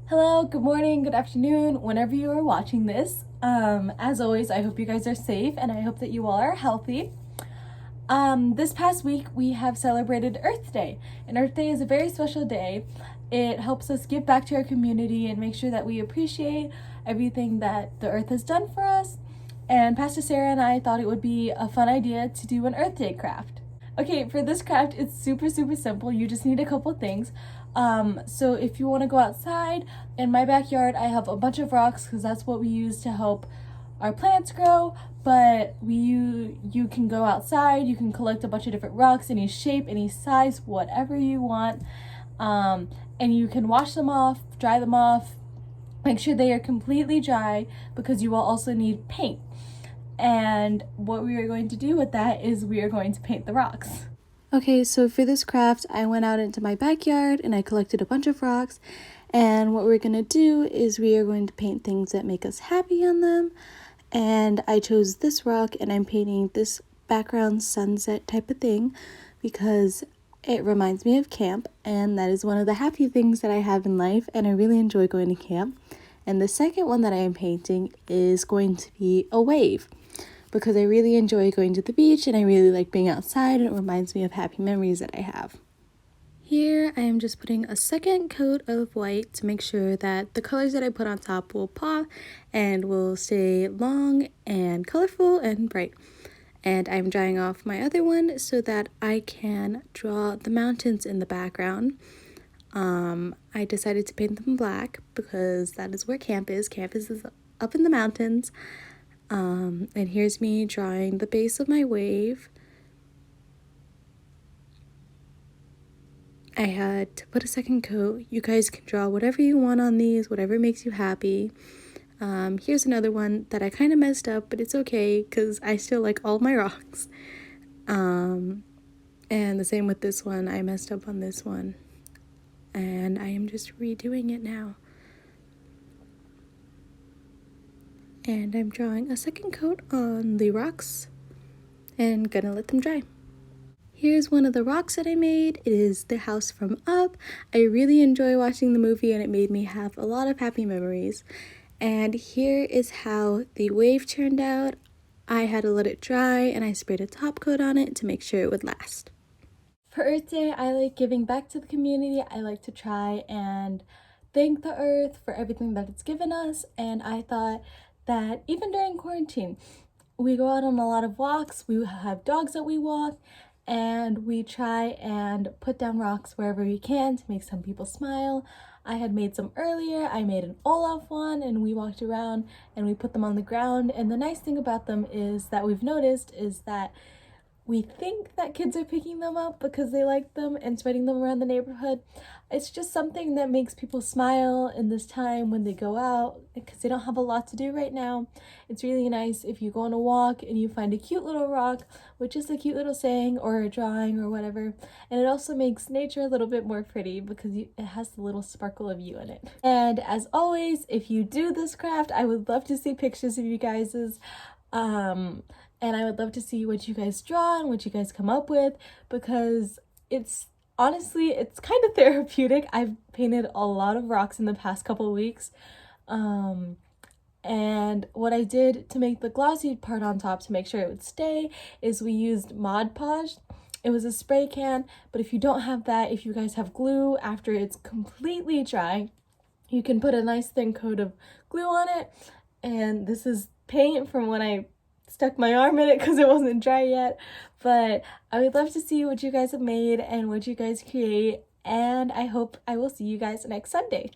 Hello, good morning, good afternoon, whenever you are watching this. As always, I hope you guys are safe and I hope that you all are healthy. This past week we have celebrated Earth Day, and Earth Day is a very special day. It helps us give back to our community and make sure that we appreciate everything that the earth has done for us. And Pastor Sarah and I thought it would be a fun idea to do an Earth Day craft. Okay, for this craft, it's super simple. You just need a couple things. So if you want to go outside, in my backyard I have a bunch of rocks because that's what we use to help our plants grow, but you can go outside, you can collect a bunch of different rocks, any shape, any size, whatever you want, and you can wash them off, dry them off, make sure they are completely dry because you will also need paint. And what we are going to do with that is we are going to paint the rocks. Okay, so for this craft, I went out into my backyard and I collected a bunch of rocks. And what we're gonna do is we are going to paint things that make us happy on them. And I chose this rock and I'm painting this background sunset type of thing because it reminds me of camp, and that is one of the happy things that I have in life, and I really enjoy going to camp. And the second one that I am painting is going to be a wave, because I really enjoy going to the beach and I really like being outside, and it reminds me of happy memories that I have. Here I am just putting a second coat of white to make sure that the colors that I put on top will pop and will stay long and colorful and bright. And I'm drying off my other one so that I can draw the mountains in the background. I decided to paint them black because that is where camp is. Camp is up in the mountains. And here's me drawing the base of my wave. I had to put a second coat. You guys can draw whatever you want on these, whatever makes you happy. Here's another one that I kind of messed up, but it's okay because I still like all my rocks. And the same with this one. I messed up on this one. And I am just redoing it now. And I'm drawing a second coat on the rocks and gonna let them dry. Here's one of the rocks that I made. It is the house from Up. I really enjoy watching the movie and it made me have a lot of happy memories. And here is how the wave turned out. I had to let it dry and I sprayed a top coat on it to make sure it would last. For Earth Day, I like giving back to the community. I like to try and thank the earth for everything that it's given us, and I thought that even during quarantine, we go out on a lot of walks, we have dogs that we walk, and we try and put down rocks wherever we can to make some people smile. I had made some earlier. I made an Olaf one and we walked around and we put them on the ground, and the nice thing about them is that we've noticed is that we think that kids are picking them up because they like them and spreading them around the neighborhood. It's just something that makes people smile in this time when they go out because they don't have a lot to do right now. It's really nice if you go on a walk and you find a cute little rock with just a cute little saying or a drawing or whatever. And it also makes nature a little bit more pretty because it has the little sparkle of you in it. And as always, if you do this craft, I would love to see pictures of you guys's. And I would love to see what you guys draw and what you guys come up with, because it's honestly, it's kind of therapeutic. I've painted a lot of rocks in the past couple of weeks. And what I did to make the glossy part on top to make sure it would stay is we used Mod Podge. It was a spray can, but if you don't have that, if you guys have glue after it's completely dry, you can put a nice thin coat of glue on it. And this is paint from when I stuck my arm in it because it wasn't dry yet, but I would love to see what you guys have made and what you guys create, and I hope I will see you guys next Sunday.